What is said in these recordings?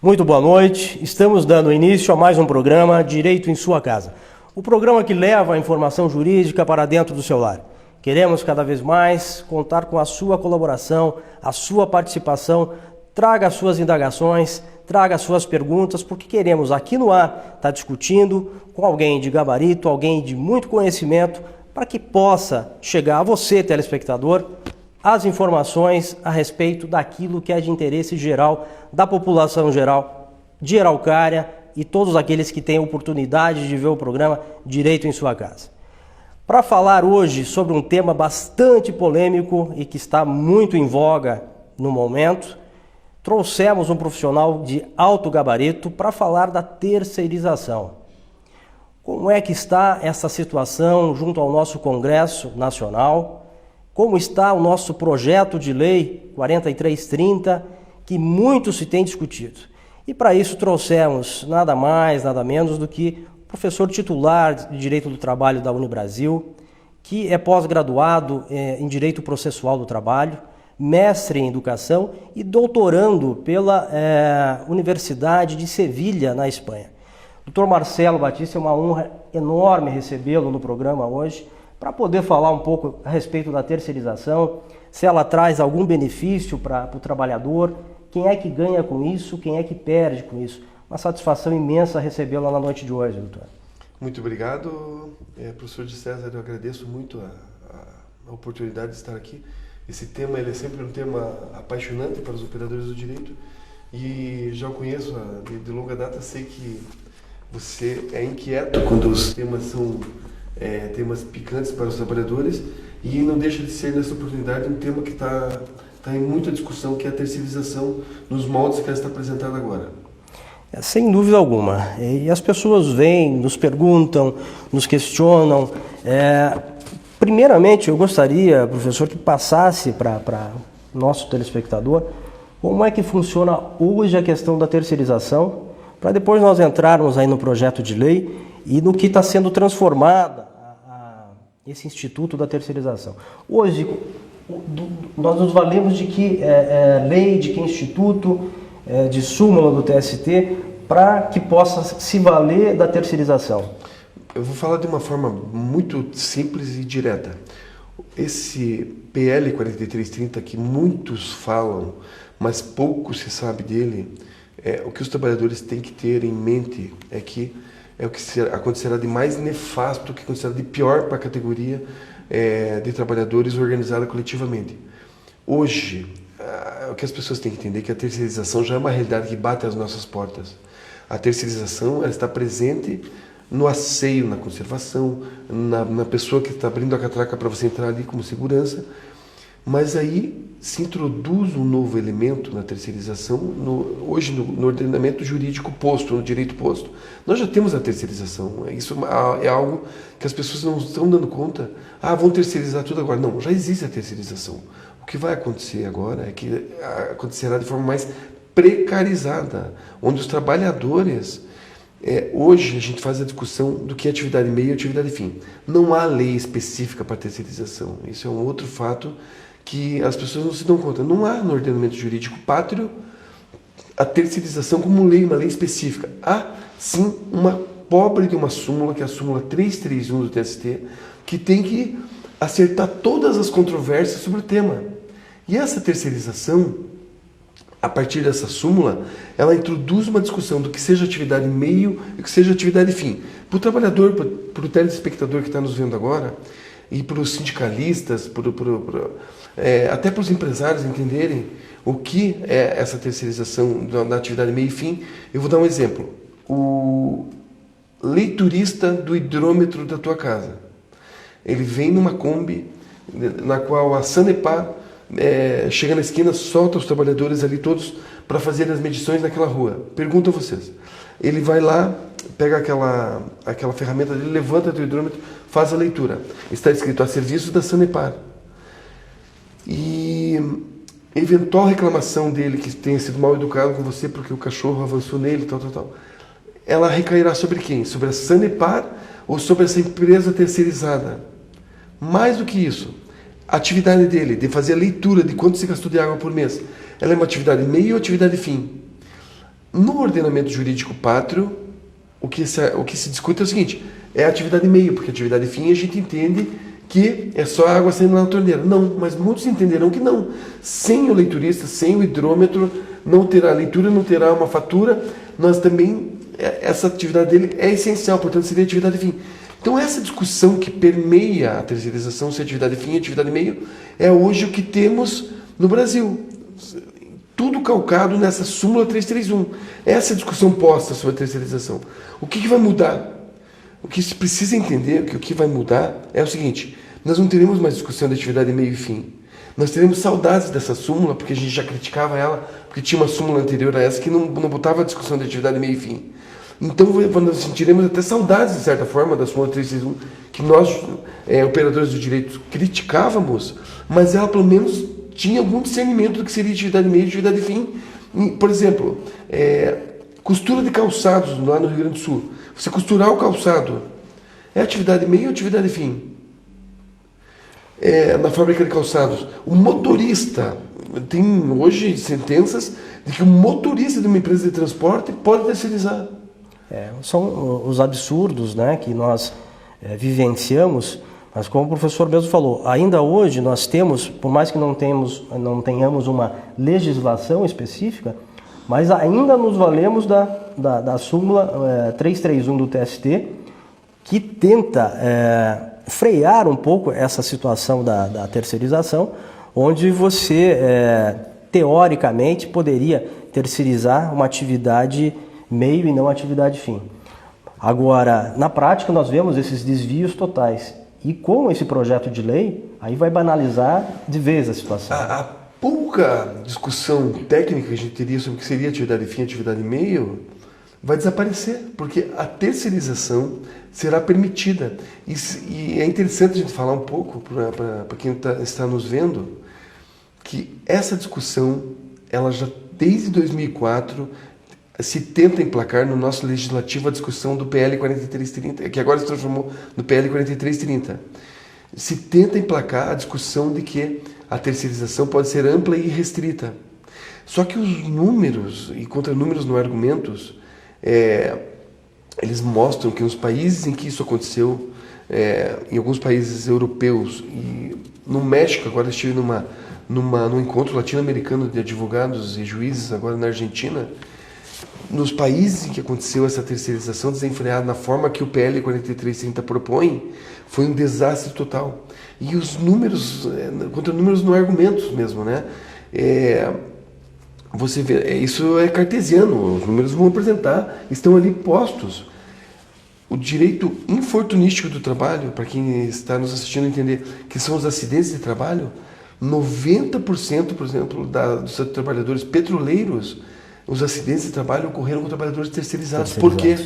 Muito boa noite, estamos dando início a mais um programa Direito em Sua Casa. O programa que leva a informação jurídica para dentro do seu lar. Queremos cada vez mais contar com a sua colaboração, a sua participação, traga as suas indagações, traga as suas perguntas, porque queremos aqui no ar estar discutindo com alguém de gabarito, alguém de muito conhecimento, para que possa chegar a você, telespectador, as informações a respeito daquilo que é de interesse geral da população geral de Araucária e todos aqueles que têm a oportunidade de ver o programa Direito em Sua Casa. Para falar hoje sobre um tema bastante polêmico e que está muito em voga no momento, trouxemos um profissional de alto gabarito para falar da terceirização. Como é que está essa situação junto ao nosso Congresso Nacional? Como está o nosso projeto de lei 4330, que muito se tem discutido. E para isso trouxemos nada mais, nada menos do que o professor titular de Direito do Trabalho da Unibrasil, que é pós-graduado em Direito Processual do Trabalho, mestre em Educação e doutorando pela Universidade de Sevilha, na Espanha. Dr. Marcelo Batista, é uma honra enorme recebê-lo no programa hoje, para poder falar um pouco a respeito da terceirização, se ela traz algum benefício para o trabalhador, quem é que ganha com isso, quem é que perde com isso. Uma satisfação imensa recebê-lo na noite de hoje, doutor. Muito obrigado, professor de César, eu agradeço muito a oportunidade de estar aqui. Esse tema ele é sempre um tema apaixonante para os operadores do direito e já o conheço de longa data, sei que você é inquieto quando os temas são temas picantes para os trabalhadores e não deixa de ser, nessa oportunidade, um tema que está em muita discussão, que é a terceirização nos moldes que ela está apresentada agora. Sem dúvida alguma. E as pessoas vêm, nos perguntam, nos questionam. Primeiramente, eu gostaria, professor, que passasse para o nosso telespectador como é que funciona hoje a questão da terceirização, para depois nós entrarmos aí no projeto de lei e no que está sendo transformada esse instituto da terceirização. Hoje, nós nos valemos de que lei, de que instituto, de súmula do TST, para que possa se valer da terceirização? Eu vou falar de uma forma muito simples e direta. Esse PL 4330, que muitos falam, mas pouco se sabe dele, o que os trabalhadores têm que ter em mente é que é o que acontecerá de mais nefasto, o que acontecerá de pior para a categoria de trabalhadores organizada coletivamente. Hoje, o que as pessoas têm que entender é que a terceirização já é uma realidade que bate às nossas portas. A terceirização ela está presente no asseio, na conservação, na pessoa que está abrindo a catraca para você entrar ali como segurança, mas aí se introduz um novo elemento na terceirização, hoje no ordenamento jurídico posto, no direito posto. Nós já temos a terceirização, isso é algo que as pessoas não estão dando conta. Vão terceirizar tudo agora. Não, já existe a terceirização. O que vai acontecer agora é que acontecerá de forma mais precarizada, onde os trabalhadores... hoje a gente faz a discussão do que é atividade meio e atividade fim. Não há lei específica para terceirização. Isso é um outro fato que as pessoas não se dão conta. Não há no ordenamento jurídico pátrio a terceirização como lei, uma lei específica. Há, sim, uma pobre de uma súmula, que é a súmula 331 do TST, que tem que acertar todas as controvérsias sobre o tema. E essa terceirização, a partir dessa súmula, ela introduz uma discussão do que seja atividade meio e o que seja atividade fim. Para o trabalhador, para o telespectador que está nos vendo agora, e para os sindicalistas, até para os empresários entenderem o que é essa terceirização da atividade meio e fim, eu vou dar um exemplo. O leiturista do hidrômetro da tua casa, ele vem numa Kombi, na qual a Sanepar chega na esquina, solta os trabalhadores ali todos para fazer as medições naquela rua. Pergunto a vocês. Ele vai lá, pega aquela ferramenta dele, levanta o hidrômetro, faz a leitura. Está escrito a serviço da Sanepar. E eventual reclamação dele que tenha sido mal educado com você porque o cachorro avançou nele, tal. Ela recairá sobre quem? Sobre a Sanepar ou sobre essa empresa terceirizada? Mais do que isso, a atividade dele de fazer a leitura de quanto se gastou de água por mês, ela é uma atividade meio ou atividade fim? No ordenamento jurídico pátrio, o que se discute é o seguinte, é a atividade meio, porque a atividade fim a gente entende que é só a água saindo na torneira. Não, mas muitos entenderão que não. Sem o leiturista, sem o hidrômetro, não terá leitura, não terá uma fatura, nós também, essa atividade dele é essencial, portanto seria atividade fim. Então essa discussão que permeia a terceirização, se atividade fim e atividade meio, é hoje o que temos no Brasil. Tudo calcado nessa súmula 331. Essa discussão posta sobre a terceirização. O que vai mudar? O que se precisa entender, que o que vai mudar é o seguinte, nós não teremos mais discussão de atividade meio e fim. Nós teremos saudades dessa súmula, porque a gente já criticava ela, porque tinha uma súmula anterior a essa que não botava a discussão de atividade meio e fim. Então nós sentiremos até saudades, de certa forma, da súmula 331, que nós, operadores do direito, criticávamos, mas ela pelo menos tinha algum discernimento do que seria atividade meio e atividade fim. Por exemplo, costura de calçados lá no Rio Grande do Sul. Você costurar o calçado é atividade meio ou atividade fim? Na fábrica de calçados. O motorista, tem hoje sentenças de que o motorista de uma empresa de transporte pode terceirizar. São os absurdos, né, que nós vivenciamos. Mas como o professor mesmo falou, ainda hoje nós temos, por mais que não tenhamos uma legislação específica, mas ainda nos valemos da súmula 331 do TST, que tenta frear um pouco essa situação da terceirização, onde você, teoricamente, poderia terceirizar uma atividade meio e não atividade fim. Agora, na prática, nós vemos esses desvios totais. E com esse projeto de lei, aí vai banalizar de vez a situação. A pouca discussão técnica que a gente teria sobre o que seria atividade fim e atividade meio vai desaparecer, porque a terceirização será permitida. E é interessante a gente falar um pouco, para quem está nos vendo, que essa discussão, ela já desde 2004, se tenta emplacar no nosso legislativo a discussão do PL 4330, que agora se transformou no PL 4330. Se tenta emplacar a discussão de que a terceirização pode ser ampla e restrita. Só que os números, e contra números no argumentos, eles mostram que nos países em que isso aconteceu, em alguns países europeus, e no México, agora estive num encontro latino-americano de advogados e juízes, agora na Argentina, nos países em que aconteceu essa terceirização desenfreada na forma que o PL 4330 propõe, foi um desastre total. E os números, contra números no argumentos mesmo, né? Você vê, isso é cartesiano, os números vão apresentar, estão ali postos. O direito infortunístico do trabalho, para quem está nos assistindo entender, que são os acidentes de trabalho, 90%, por exemplo, dos trabalhadores petroleiros, os acidentes de trabalho ocorreram com trabalhadores terceirizados. Por quê?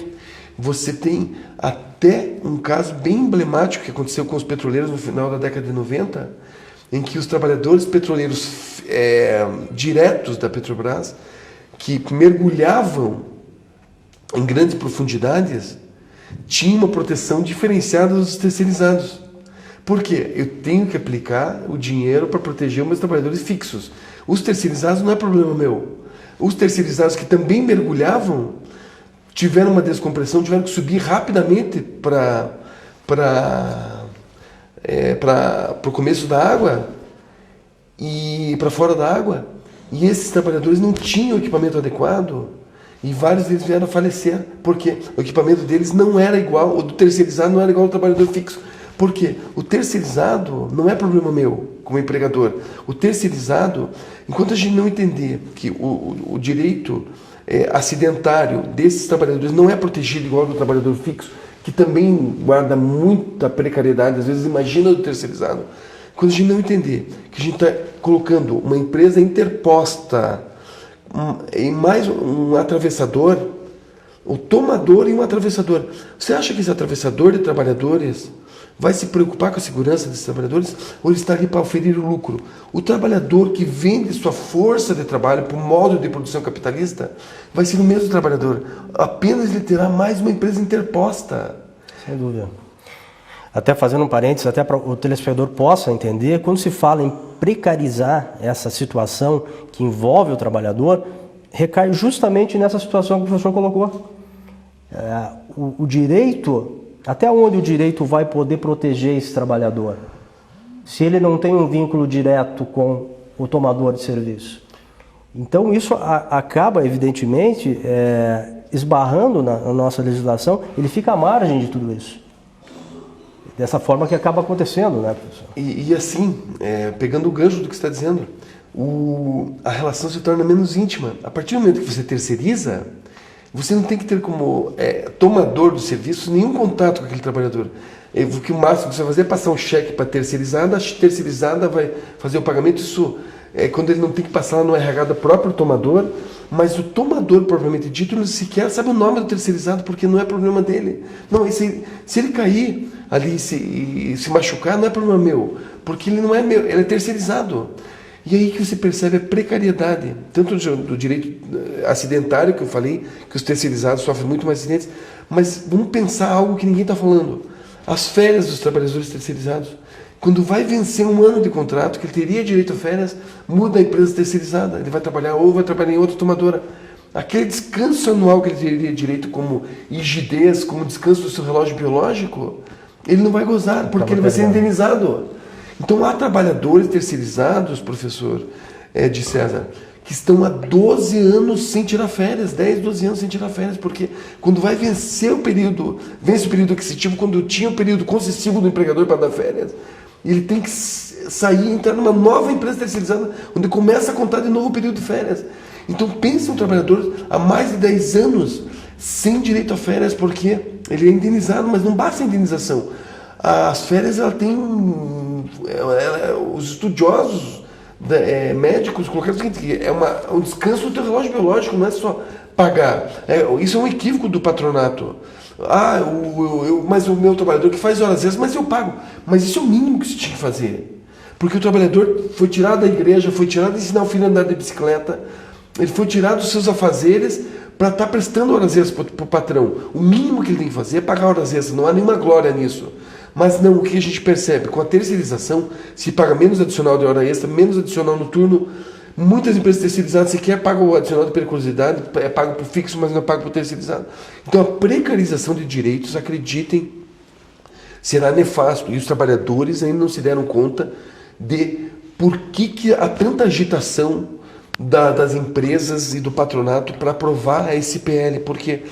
Você tem até um caso bem emblemático que aconteceu com os petroleiros no final da década de 90, em que os trabalhadores petroleiros diretos da Petrobras, que mergulhavam em grandes profundidades, tinham uma proteção diferenciada dos terceirizados. Por quê? Eu tenho que aplicar o dinheiro para proteger os meus trabalhadores fixos. Os terceirizados não é problema meu. Os terceirizados que também mergulhavam tiveram uma descompressão, tiveram que subir rapidamente para o começo da água e para fora da água. E esses trabalhadores não tinham equipamento adequado e vários deles vieram a falecer, porque o equipamento deles não era igual, o do terceirizado não era igual ao trabalhador fixo. Por quê? O terceirizado não é problema meu, como empregador. O terceirizado, enquanto a gente não entender que o direito acidentário desses trabalhadores não é protegido igual ao do trabalhador fixo, que também guarda muita precariedade, às vezes imagina do terceirizado, quando a gente não entender que a gente está colocando uma empresa interposta em mais um atravessador, o tomador e um atravessador. Você acha que esse atravessador de trabalhadores vai se preocupar com a segurança desses trabalhadores ou ele está ali para oferir o lucro? O trabalhador que vende sua força de trabalho para o modo de produção capitalista vai ser o mesmo trabalhador, apenas ele terá mais uma empresa interposta. Sem dúvida. Até fazendo um parênteses, até para o telespectador possa entender, quando se fala em precarizar essa situação que envolve o trabalhador, recai justamente nessa situação que o professor colocou. O direito, até onde o direito vai poder proteger esse trabalhador? Se ele não tem um vínculo direto com o tomador de serviço. Então isso acaba, evidentemente, esbarrando na nossa legislação, ele fica à margem de tudo isso. Dessa forma que acaba acontecendo, né, professor? E assim, pegando o gancho do que você está dizendo, a relação se torna menos íntima. A partir do momento que você terceiriza, você não tem que ter como tomador do serviço nenhum contato com aquele trabalhador. O que o máximo que você vai fazer é passar um cheque para a terceirizada vai fazer o pagamento. Isso quando ele não tem que passar lá no RH do próprio tomador, mas o tomador, propriamente dito, ele sequer sabe o nome do terceirizado, porque não é problema dele. Não, se ele cair ali e se machucar, não é problema meu, porque ele não é meu, ele é terceirizado. E aí que você percebe a precariedade, tanto do direito acidentário, que eu falei, que os terceirizados sofrem muito mais acidentes, mas vamos pensar algo que ninguém está falando. As férias dos trabalhadores terceirizados. Quando vai vencer um ano de contrato, que ele teria direito a férias, muda a empresa terceirizada. Ele vai trabalhar ou vai trabalhar em outra tomadora. Aquele descanso anual que ele teria direito como rigidez, como descanso do seu relógio biológico, ele não vai gozar, porque ele vai ser indenizado. Então há trabalhadores terceirizados, professor de César, que estão há 12 anos sem tirar férias, 10, 12 anos sem tirar férias, porque quando vai vencer o período, vence o período aquisitivo, quando tinha o período concessivo do empregador para dar férias, ele tem que sair e entrar numa nova empresa terceirizada, onde começa a contar de novo o período de férias. Então pensa um trabalhador há mais de 10 anos sem direito a férias, porque ele é indenizado, mas não basta a indenização. As férias, ela tem... os estudiosos médicos colocaram o seguinte, é um descanso do teu relógio biológico, não é só pagar. Isso é um equívoco do patronato. Mas o meu trabalhador que faz horas extras, mas eu pago. Mas isso é o mínimo que você tinha que fazer. Porque o trabalhador foi tirado da igreja, foi tirado de ensinar o filho a andar de bicicleta, ele foi tirado dos seus afazeres para estar prestando horas extras para o patrão. O mínimo que ele tem que fazer é pagar horas extras, não há nenhuma glória nisso. Mas não, o que a gente percebe? Com a terceirização, se paga menos adicional de hora extra, menos adicional no turno. Muitas empresas terceirizadas sequer pagam o adicional de periculosidade, é pago por fixo, mas não é pago por terceirizado. Então a precarização de direitos, acreditem, será nefasto. E os trabalhadores ainda não se deram conta de por que há tanta agitação das empresas e do patronato para aprovar a SPL, porque...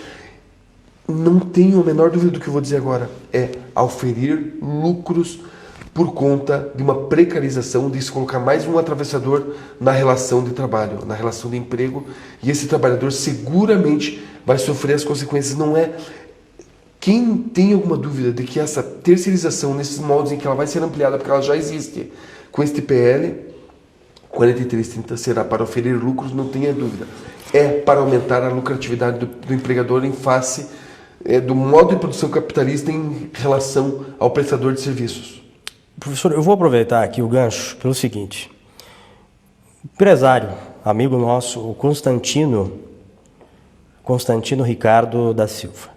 não tenho a menor dúvida do que eu vou dizer agora. É auferir lucros por conta de uma precarização, de se colocar mais um atravessador na relação de trabalho, na relação de emprego, e esse trabalhador seguramente vai sofrer as consequências. Não é... Quem tem alguma dúvida de que essa terceirização, nesses moldes em que ela vai ser ampliada, porque ela já existe, com este PL 4330 será para oferir lucros, não tenha dúvida. É para aumentar a lucratividade do empregador em face do modo de produção capitalista em relação ao prestador de serviços. Professor, eu vou aproveitar aqui o gancho pelo seguinte. Empresário, amigo nosso, o Constantino Ricardo da Silva.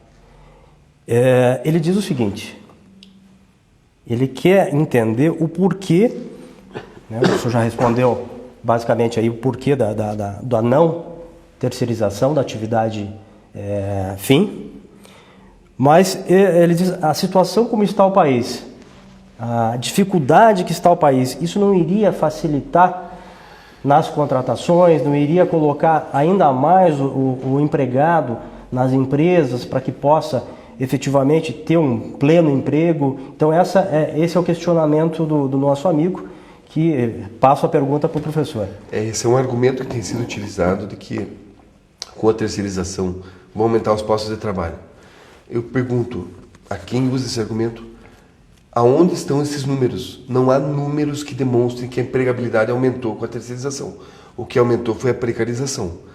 Ele diz o seguinte, ele quer entender o porquê, né, o senhor já respondeu basicamente aí o porquê da não terceirização da atividade fim, mas ele diz a situação como está o país, a dificuldade que está o país, isso não iria facilitar nas contratações, não iria colocar ainda mais o empregado nas empresas para que possa efetivamente ter um pleno emprego. Então esse é o questionamento do nosso amigo, que passo a pergunta para o professor. Esse é um argumento que tem sido utilizado de que com a terceirização vão aumentar os postos de trabalho. Eu pergunto a quem usa esse argumento, aonde estão esses números? Não há números que demonstrem que a empregabilidade aumentou com a terceirização. O que aumentou foi a precarização.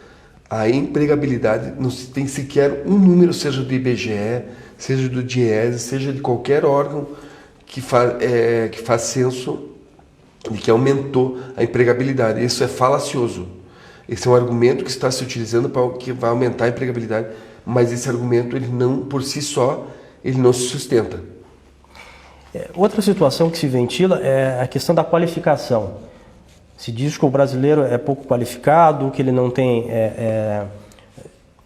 A empregabilidade não se tem sequer um número, seja do IBGE, seja do DIEESE, seja de qualquer órgão que faz censo de que aumentou a empregabilidade. Isso é falacioso. Esse é um argumento que está se utilizando para que vai aumentar a empregabilidade, mas esse argumento, ele não, por si só, ele não se sustenta. Outra situação que se ventila é a questão da qualificação. Se diz que o brasileiro é pouco qualificado, que ele não tem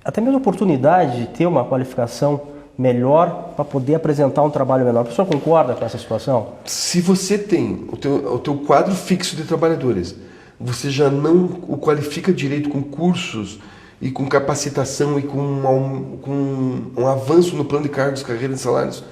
até mesmo oportunidade de ter uma qualificação melhor para poder apresentar um trabalho melhor. O professor concorda com essa situação? Se você tem o teu quadro fixo de trabalhadores, você já não o qualifica direito com cursos e com capacitação e com um avanço no plano de cargos, carreiras e salários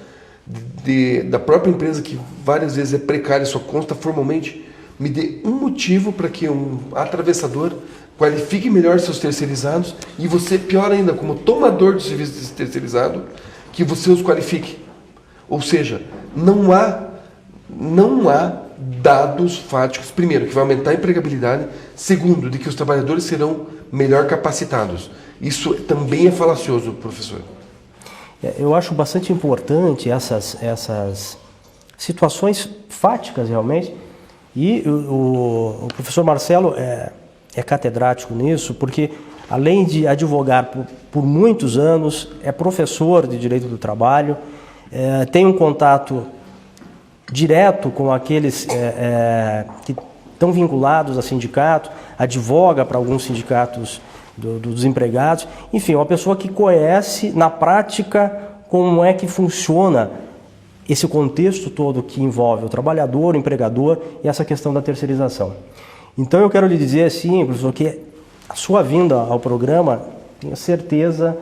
da própria empresa, que várias vezes é precária, só consta formalmente, me dê um motivo para que um atravessador qualifique melhor seus terceirizados e você, pior ainda, como tomador de serviço terceirizado, que você os qualifique. Ou seja, não há dados fáticos, primeiro, que vai aumentar a empregabilidade, segundo, de que os trabalhadores serão melhor capacitados. Isso também é falacioso, professor. Eu acho bastante importante essas situações fáticas, realmente, e o professor Marcelo é catedrático nisso, porque além de advogar por muitos anos, é professor de Direito do Trabalho, tem um contato direto com aqueles que estão vinculados a sindicato, advoga para alguns sindicatos dos empregados, enfim, uma pessoa que conhece na prática como é que funciona esse contexto todo que envolve o trabalhador, o empregador e essa questão da terceirização. Então eu quero lhe dizer assim, professor, que a sua vinda ao programa, tenho certeza,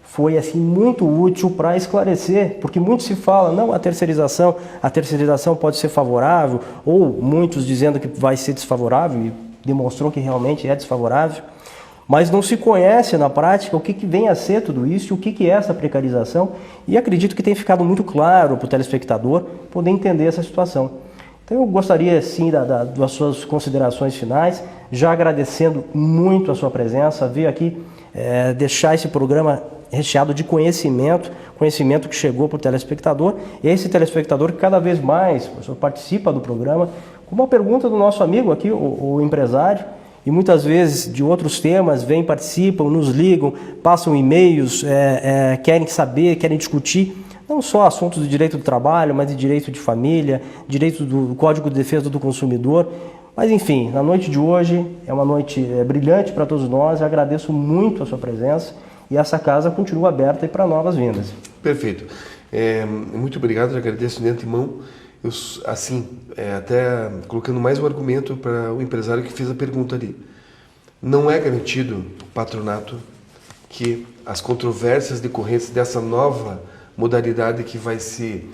foi assim muito útil para esclarecer, porque muito se fala, não, a terceirização pode ser favorável, ou muitos dizendo que vai ser desfavorável, e demonstrou que realmente é desfavorável, mas não se conhece na prática o que vem a ser tudo isso, o que é essa precarização, e acredito que tem ficado muito claro para o telespectador poder entender essa situação. Então eu gostaria, sim, das suas considerações finais, já agradecendo muito a sua presença, vir aqui deixar esse programa recheado de conhecimento que chegou para o telespectador, e esse telespectador que cada vez mais, professor, participa do programa, com uma pergunta do nosso amigo aqui, o empresário, e muitas vezes de outros temas, vêm, participam, nos ligam, passam e-mails, querem saber, querem discutir, não só assuntos do direito do trabalho, mas de direito de família, direito do Código de Defesa do Consumidor. Mas enfim, na noite de hoje é uma noite brilhante para todos nós, eu agradeço muito a sua presença e essa casa continua aberta para novas vindas. Perfeito. Muito obrigado, eu agradeço de antemão. Eu, assim, até colocando mais um argumento para o empresário que fez a pergunta ali. Não é garantido, patronato, que as controvérsias decorrentes dessa nova modalidade que vai se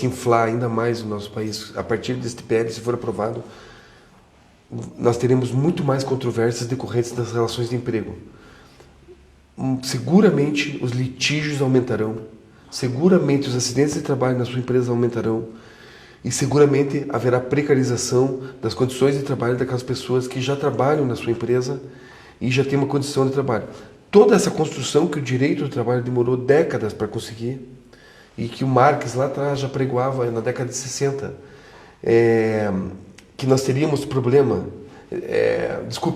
inflar ainda mais no nosso país, a partir deste PL, se for aprovado, nós teremos muito mais controvérsias decorrentes das relações de emprego. Seguramente os litígios aumentarão, seguramente os acidentes de trabalho na sua empresa aumentarão e seguramente haverá precarização das condições de trabalho daquelas pessoas que já trabalham na sua empresa e já têm uma condição de trabalho. Toda essa construção que o direito do trabalho demorou décadas para conseguir e que o Marx lá atrás já pregoava na década de 60, que nós teríamos problema,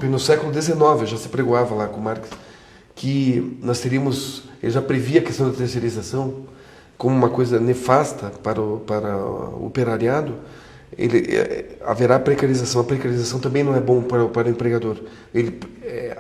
no século XIX já se pregoava lá com Marx, que nós teríamos, ele já previa a questão da terceirização como uma coisa nefasta para o operariado. Haverá precarização. A precarização também não é bom para o empregador.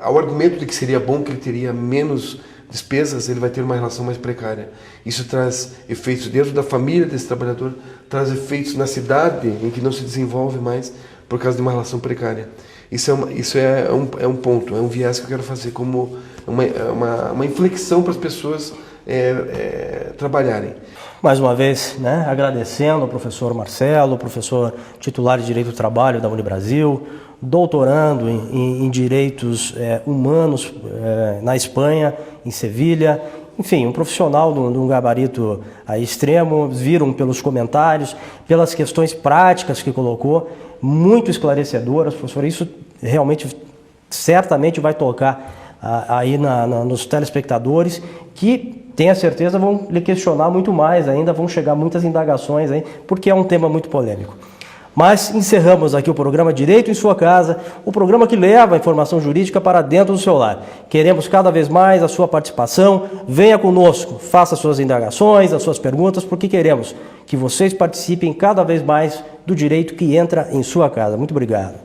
Ao argumento de que seria bom que ele teria menos despesas, ele vai ter uma relação mais precária. Isso traz efeitos dentro da família desse trabalhador, traz efeitos na cidade em que não se desenvolve mais por causa de uma relação precária. Isso é um ponto, é um viés que eu quero fazer como uma inflexão para as pessoas trabalharem. Mais uma vez, agradecendo ao professor Marcelo, professor titular de Direito do Trabalho da Unibrasil, doutorando em Direitos Humanos na Espanha, em Sevilha. Enfim, um profissional de um gabarito extremo, viram pelos comentários, pelas questões práticas que colocou, muito esclarecedoras, professor. Isso realmente, certamente vai tocar aí nos telespectadores, que tenha certeza vão lhe questionar muito mais ainda, vão chegar muitas indagações aí, porque é um tema muito polêmico. Mas encerramos aqui o programa Direito em Sua Casa, o programa que leva a informação jurídica para dentro do seu lar. Queremos cada vez mais a sua participação. Venha conosco, faça suas indagações, as suas perguntas, porque queremos que vocês participem cada vez mais do direito que entra em sua casa. Muito obrigado.